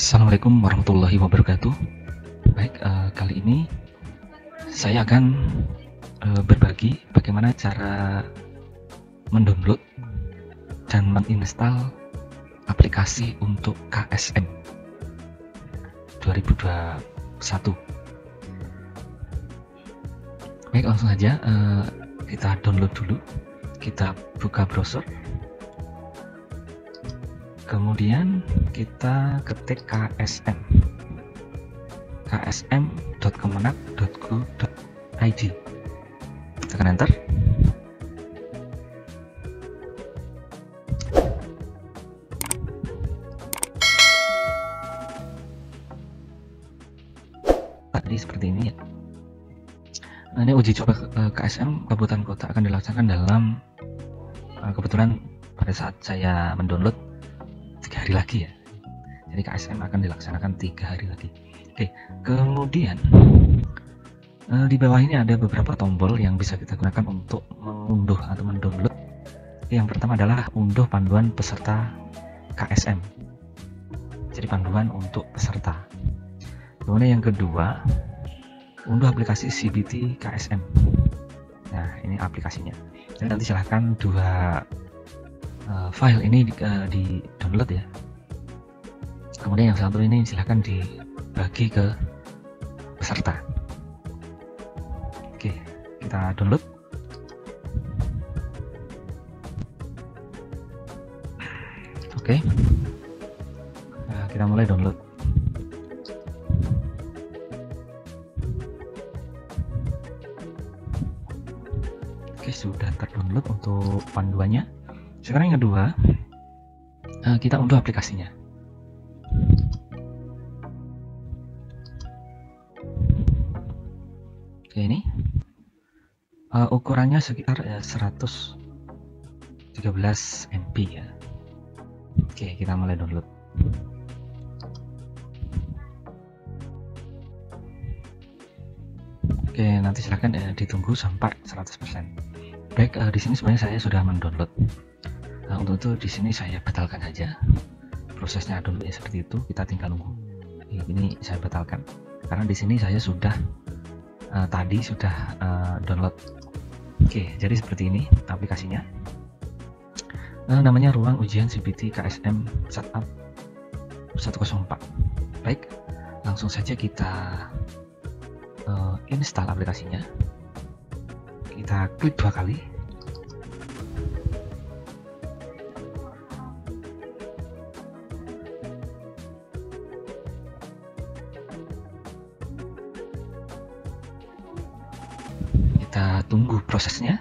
Assalamualaikum warahmatullahi wabarakatuh. Baik, kali ini saya akan berbagi bagaimana cara mendownload dan menginstal aplikasi untuk KSM 2021. Baik, langsung saja kita download dulu. Kita buka browser. Kemudian kita ketik ksm.kemenak.go.id, tekan enter. Tadi seperti ini ya. Nah, ini uji coba KSM Kabupaten Kota akan dilaksanakan dalam kebetulan pada saat saya mendownload 3 hari lagi ya, jadi KSM akan dilaksanakan 3 hari lagi. Oke, kemudian di bawah ini ada beberapa tombol yang bisa kita gunakan untuk mengunduh atau mendownload. Yang pertama adalah unduh panduan peserta KSM, jadi panduan untuk peserta. Kemudian yang kedua, unduh aplikasi CBT KSM. Nah, ini aplikasinya. Jadi nanti silahkan dua file ini di download ya. Kemudian yang satu ini silahkan dibagi ke peserta. Oke, kita download. Oke, nah, kita mulai download. Oke, sudah terdownload untuk panduannya. Sekarang yang kedua, kita unduh aplikasinya. Oke, ini ukurannya sekitar 113 MB ya. Oke, kita mulai download. Oke, nanti silahkan ditunggu sampai 100%. Baik, di sini sebenarnya saya sudah mendownload. Untuk itu di sini saya batalkan saja. Prosesnya downloadnya seperti itu, kita tinggal nunggu. Ini saya batalkan karena di sini saya sudah tadi sudah download. Oke, jadi seperti ini aplikasinya. Namanya Ruang Ujian CBT KSM Setup 104. Baik, langsung saja kita install aplikasinya. Kita klik 2 kali. Kita tunggu prosesnya.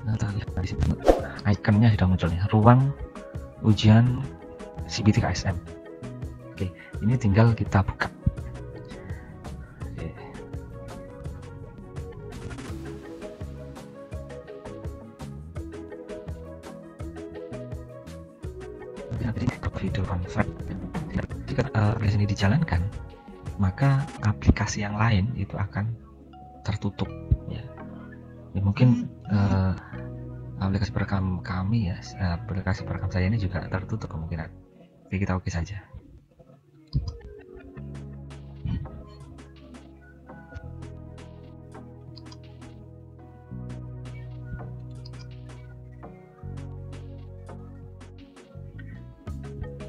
Nah, lihat di sini ikonnya sudah muncul nih, Ruang Ujian CBT KSM. Oke, ini tinggal kita buka. Oke. Nanti video convert. Jika aplikasi ini dijalankan, maka aplikasi yang lain itu akan tertutup ya. Ya, mungkin aplikasi perekam kami ya, aplikasi perekam saya ini juga tertutup kemungkinan. Oke, kita oke saja.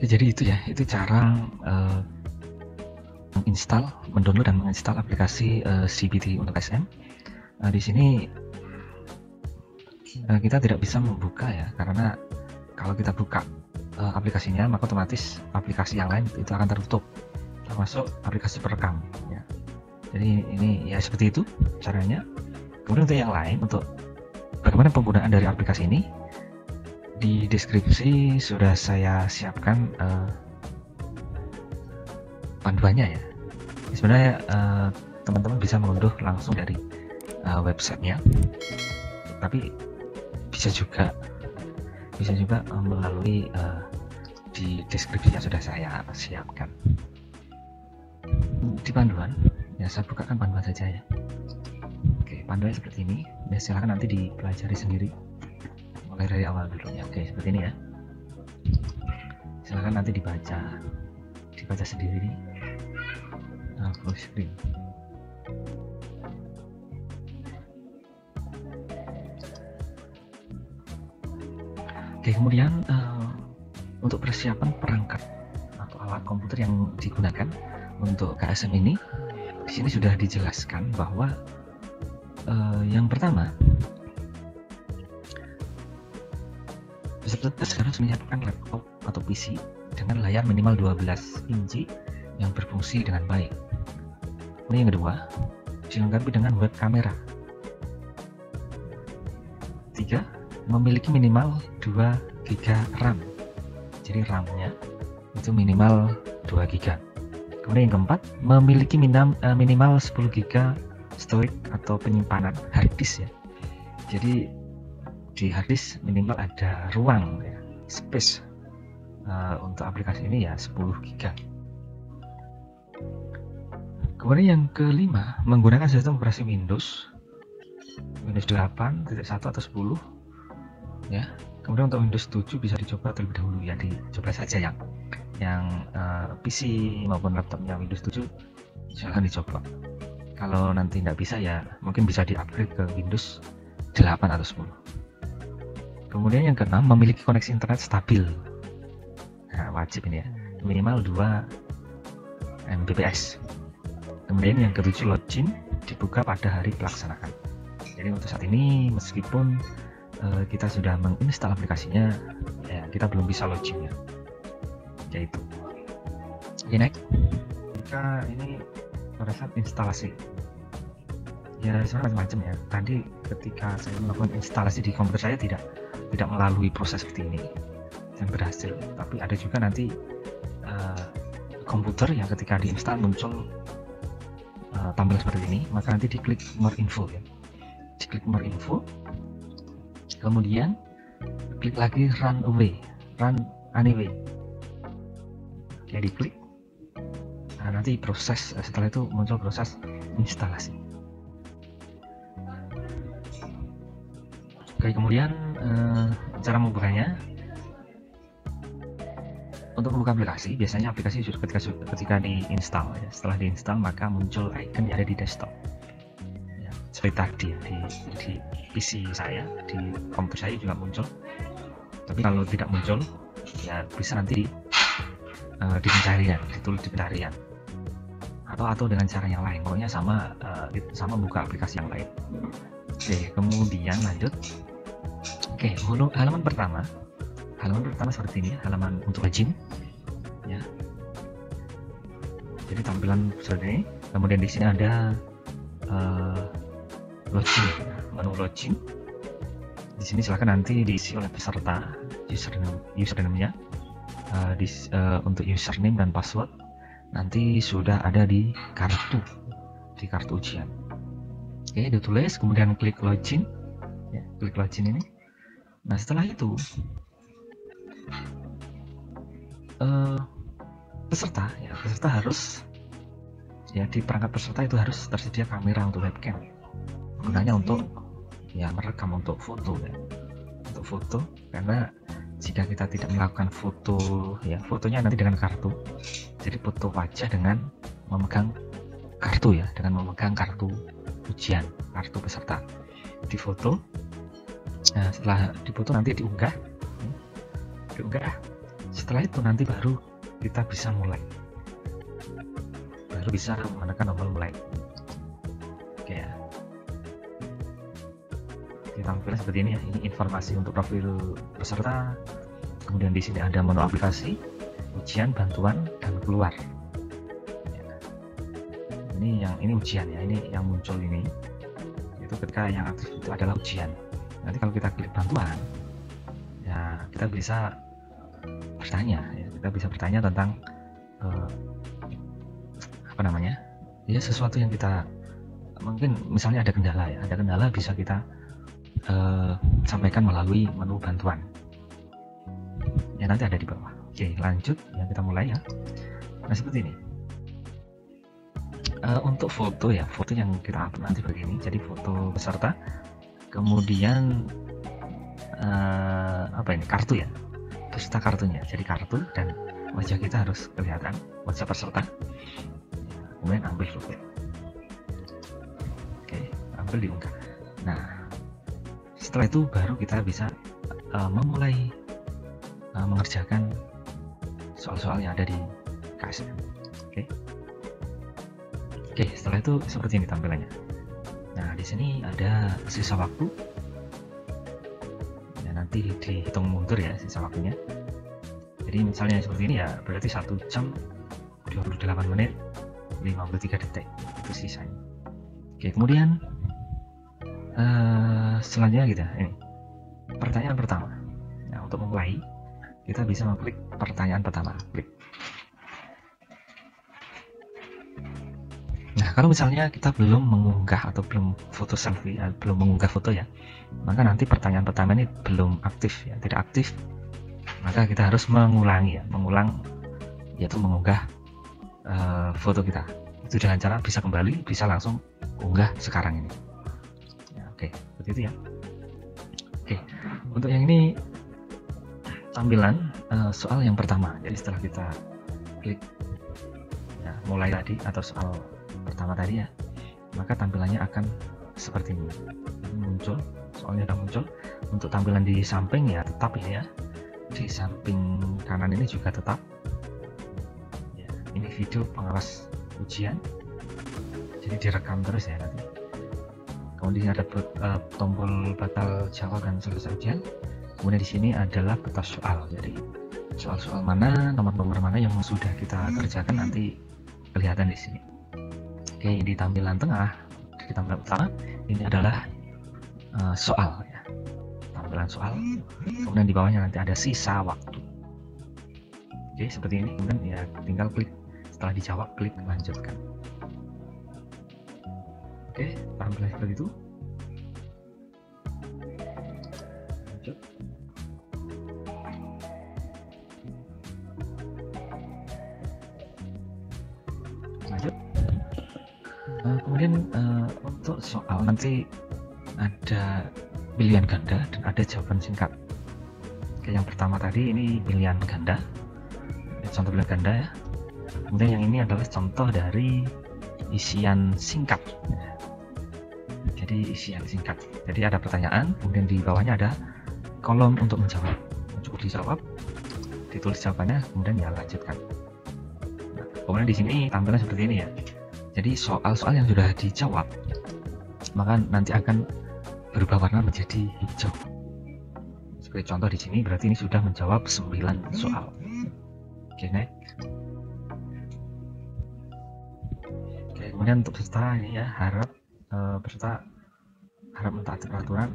Ya, jadi itu ya, itu cara mendownload dan menginstal aplikasi CBT untuk KSM. Di sini kita tidak bisa membuka ya, karena kalau kita buka aplikasinya maka otomatis aplikasi yang lain itu akan tertutup, termasuk aplikasi perekam ya. Jadi ini ya seperti itu caranya. Kemudian untuk yang lain, untuk bagaimana penggunaan dari aplikasi ini, di deskripsi sudah saya siapkan panduannya ya. Sebenarnya teman-teman bisa mengunduh langsung dari websitenya, tapi bisa juga melalui di deskripsi yang sudah saya siapkan. Di panduan ya, saya bukakan panduan saja ya. Oke, panduannya seperti ini ya, silahkan nanti dipelajari sendiri mulai dari awal dulu ya. Oke, seperti ini ya, silahkan nanti dibaca sendiri. Full screen. Oke, kemudian untuk persiapan perangkat atau alat komputer yang digunakan untuk KSM ini, di sini sudah dijelaskan bahwa yang pertama, peserta harus menyiapkan laptop atau PC dengan layar minimal 12 inci yang berfungsi dengan baik. Kemudian yang kedua, dilengkapi dengan web kamera. 3. Memiliki minimal 2 GB RAM. Jadi RAM-nya itu minimal 2 GB. Kemudian yang keempat, memiliki minimal 10 GB storage atau penyimpanan hard disk ya. Jadi di hard disk minimal ada ruang ya, space untuk aplikasi ini ya 10 GB. Kemudian yang kelima, menggunakan sistem operasi Windows 8.1 atau 10 ya. Kemudian untuk Windows 7 bisa dicoba terlebih dahulu ya, dicoba saja yang PC maupun laptopnya Windows 7 silahkan dicoba. Kalau nanti tidak bisa ya mungkin bisa di-upgrade ke Windows 8 atau 10. Kemudian yang keenam, memiliki koneksi internet stabil. Nah, wajib ini ya, minimal 2 Mbps. Kemudian yang ketujuh, login dibuka pada hari pelaksanaan. Jadi untuk saat ini meskipun kita sudah menginstal aplikasinya, ya kita belum bisa login ya. Yaitu. Oke, next. Jika ini pada saat instalasi, ya sebenarnya macam-macam ya. Tadi ketika saya melakukan instalasi di komputer saya tidak melalui proses seperti ini dan berhasil. Tapi ada juga nanti komputer yang ketika diinstal muncul tampilan seperti ini, maka nanti diklik more info ya. Diklik more info. Kemudian klik lagi run anyway. Ya, diklik. Nah, nanti proses setelah itu muncul proses instalasi. Oke, kemudian cara membukanya. Untuk membuka aplikasi, biasanya aplikasi ketika diinstal ya. Setelah diinstal maka muncul icon yang ada di desktop ya, seperti tadi ya, di PC saya, di komputer saya juga muncul. Tapi kalau tidak muncul ya bisa nanti di pencarian, ditulis di pencarian atau dengan cara yang lain, pokoknya sama buka aplikasi yang lain. Oke, kemudian lanjut. Oke, halaman pertama seperti ini, halaman untuk login ya. Jadi tampilan seperti ini. Kemudian di sini ada login, menu login. Di sini silakan nanti diisi oleh peserta username-nya. Untuk username dan password nanti sudah ada di kartu ujian. Oke, ditulis, kemudian klik login ya, klik login ini. Nah, setelah itu peserta harus ya, di perangkat peserta itu harus tersedia kamera untuk webcam, gunanya untuk ya merekam untuk foto ya, untuk foto. Karena jika kita tidak melakukan foto ya, fotonya nanti dengan kartu, jadi foto wajah dengan memegang kartu ya, dengan memegang kartu ujian, kartu peserta di foto. Nah, setelah difoto nanti diunggah. Setelah itu nanti baru kita bisa menekan tombol mulai. Oke ya, ditampilkan seperti ini ya. Ini informasi untuk profil peserta. Kemudian di sini ada menu aplikasi, ujian, bantuan, dan keluar. Ya. ini ujian ya, ini yang muncul ini itu ketika yang aktif itu adalah ujian. Nanti kalau kita klik bantuan ya kita bisa bertanya ya, kita bisa bertanya tentang apa namanya ya, sesuatu yang kita mungkin misalnya ada kendala ya, ada kendala bisa kita sampaikan melalui menu bantuan ya, nanti ada di bawah. Oke, lanjut ya, kita mulai ya. Nah seperti ini. Untuk foto ya, foto yang kita upload nanti begini, jadi foto peserta, kemudian apa ini, kartu ya, peserta kartunya, jadi kartu dan wajah kita harus kelihatan, wajah peserta, kemudian ambil foto. Oke, ambil diunggah. Nah setelah itu baru kita bisa memulai mengerjakan soal-soal yang ada di KSM. Oke, setelah itu seperti ini tampilannya. Nah, di sini ada sisa waktu. Ya, nanti dihitung mundur ya sisa waktunya. Jadi misalnya seperti ini ya, berarti 1 jam 28 menit 53 detik itu sisanya. Oke, kemudian selanjutnya kita ini pertanyaan pertama. Nah, untuk memulai kita bisa mengklik pertanyaan pertama, klik. Nah, kalau misalnya kita belum mengunggah atau belum foto selfie, belum mengunggah foto ya, maka nanti pertanyaan pertama ini belum aktif ya, tidak aktif. Maka kita harus mengulangi ya, yaitu mengunggah foto kita. Itu dengan cara bisa kembali, bisa langsung unggah sekarang ini. Ya, oke, seperti itu ya. Oke, untuk yang ini tampilan soal yang pertama. Jadi setelah kita klik ya, mulai tadi atau soal pertama tadi ya, maka tampilannya akan seperti ini, muncul soalnya sudah muncul. Untuk tampilan di samping ya tetap ya, di samping kanan ini juga tetap ya, ini video pengawas ujian, jadi direkam terus ya nanti. Kemudian ada tombol batal jawab dan selesai ujian. Kemudian di sini adalah batas soal, jadi soal-soal mana, nomor-nomor mana yang sudah kita kerjakan nanti kelihatan di sini. Oke, di tampilan tengah, di tampilan utama ini adalah soal ya, tampilan soal. Kemudian di bawahnya nanti ada sisa waktu. Oke, seperti ini. Kemudian ya tinggal klik, setelah dijawab klik lanjutkan. Oke, tampilan seperti itu. Lanjut. Lanjut. Kemudian untuk soal nanti ada pilihan ganda dan ada jawaban singkat. Oke, yang pertama tadi ini pilihan ganda, contoh pilihan ganda ya. Kemudian yang ini adalah contoh dari isian singkat. Jadi isian singkat. Jadi ada pertanyaan, kemudian di bawahnya ada kolom untuk menjawab. Cukup dijawab, ditulis jawabannya, kemudian ya lanjutkan. Nah, kemudian di sini tampilan seperti ini ya. Jadi soal-soal yang sudah dijawab maka nanti akan berubah warna menjadi hijau. Seperti contoh di sini berarti ini sudah menjawab 9 soal. Oke, next. Oke, kemudian untuk peserta ini ya, peserta harap mentaati peraturan.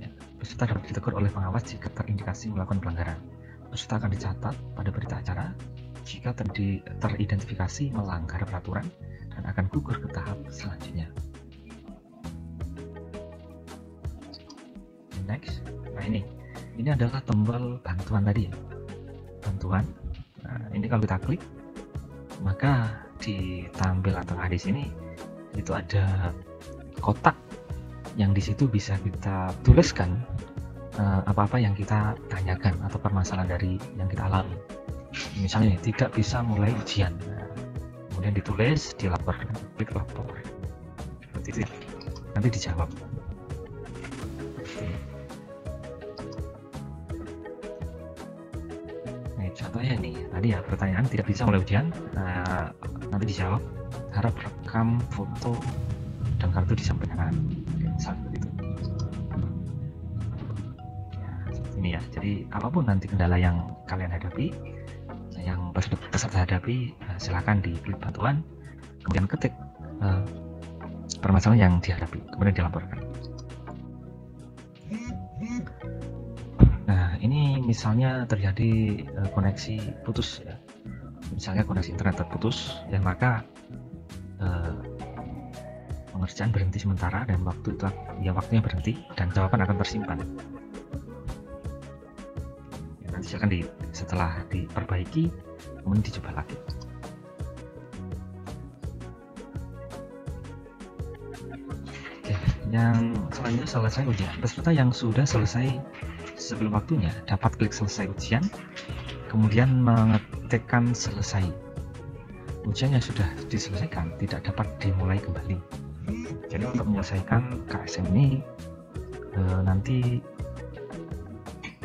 Ya, peserta dapat ditegur oleh pengawas jika terindikasi melakukan pelanggaran. Peserta akan dicatat pada berita acara jika teridentifikasi melanggar peraturan dan akan gugur ke tahap selanjutnya. Next. Nah ini adalah tombol bantuan tadi ya, bantuan. Nah, ini kalau kita klik maka di tampilan tengah di sini itu ada kotak yang di situ bisa kita tuliskan apa-apa yang kita tanyakan atau permasalahan dari yang kita alami. Misalnya tidak bisa mulai ujian, nah, kemudian ditulis, dilaporkan, klik lapor, seperti itu nanti dijawab. Nah, contohnya nih tadi ya, pertanyaan tidak bisa mulai ujian, nah, nanti dijawab, harap rekam foto dan kartu di samping kanan, misalnya seperti itu ya, seperti ini ya. Jadi apapun nanti kendala yang kalian hadapi, yang peserta hadapi, silakan diklik bantuan, kemudian ketik permasalahan yang dihadapi, kemudian dilaporkan. Nah, ini misalnya terjadi koneksi putus ya. Misalnya koneksi internet terputus, ya maka pengerjaan berhenti sementara dan waktunya berhenti dan jawaban akan tersimpan. Ya, nanti setelah diperbaiki, kemudian dicoba lagi. Oke, yang selanjutnya selesai ujian. Peserta yang sudah selesai sebelum waktunya dapat klik selesai ujian, kemudian mengetikkan selesai. Ujian yang sudah diselesaikan tidak dapat dimulai kembali. Jadi untuk menyelesaikan KSM ini nanti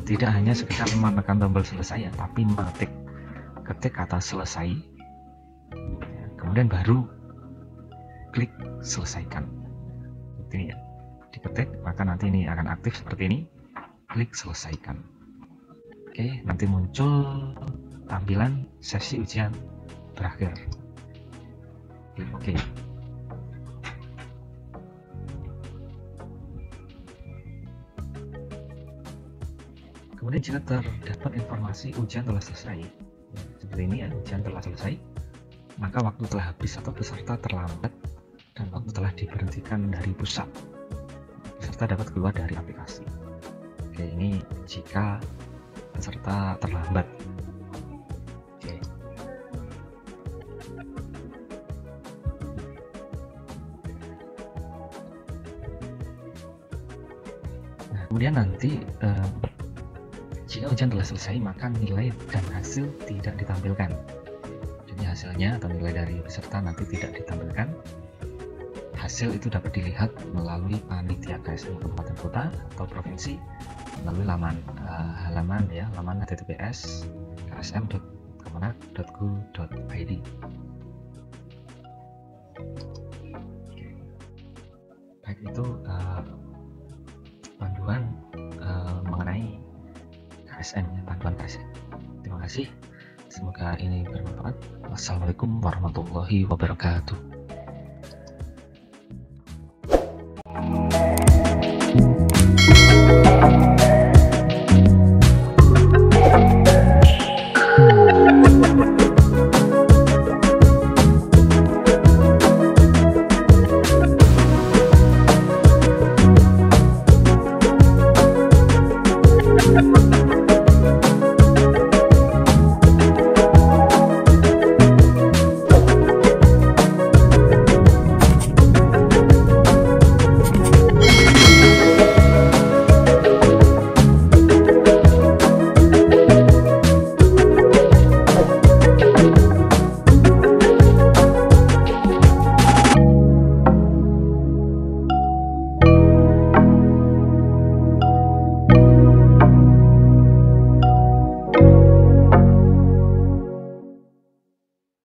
tidak hanya sekedar menekan tombol selesai ya, tapi ketik kata selesai, kemudian baru klik selesaikan. Ini ya, diketik maka nanti ini akan aktif seperti ini, klik selesaikan. Oke, nanti muncul tampilan sesi ujian berakhir. Klik OK. Kemudian jika terdapat informasi ujian telah selesai, ya, seperti ini ya, ujian telah selesai, maka waktu telah habis atau peserta terlambat dan waktu telah diberhentikan dari pusat, peserta dapat keluar dari aplikasi. Oke, ini jika peserta terlambat. Oke. Nah, kemudian nanti jika ujian telah selesai, maka nilai dan hasil tidak ditampilkan. Jadi hasilnya atau nilai dari peserta nanti tidak ditampilkan. Hasil itu dapat dilihat melalui panitia KSM kabupaten kota atau provinsi melalui halaman https ksm.kemenak.go.id. Baik, itu panduan mengenai KSM, panduan KSM. Terima kasih, semoga ini bermanfaat. Wassalamualaikum warahmatullahi wabarakatuh.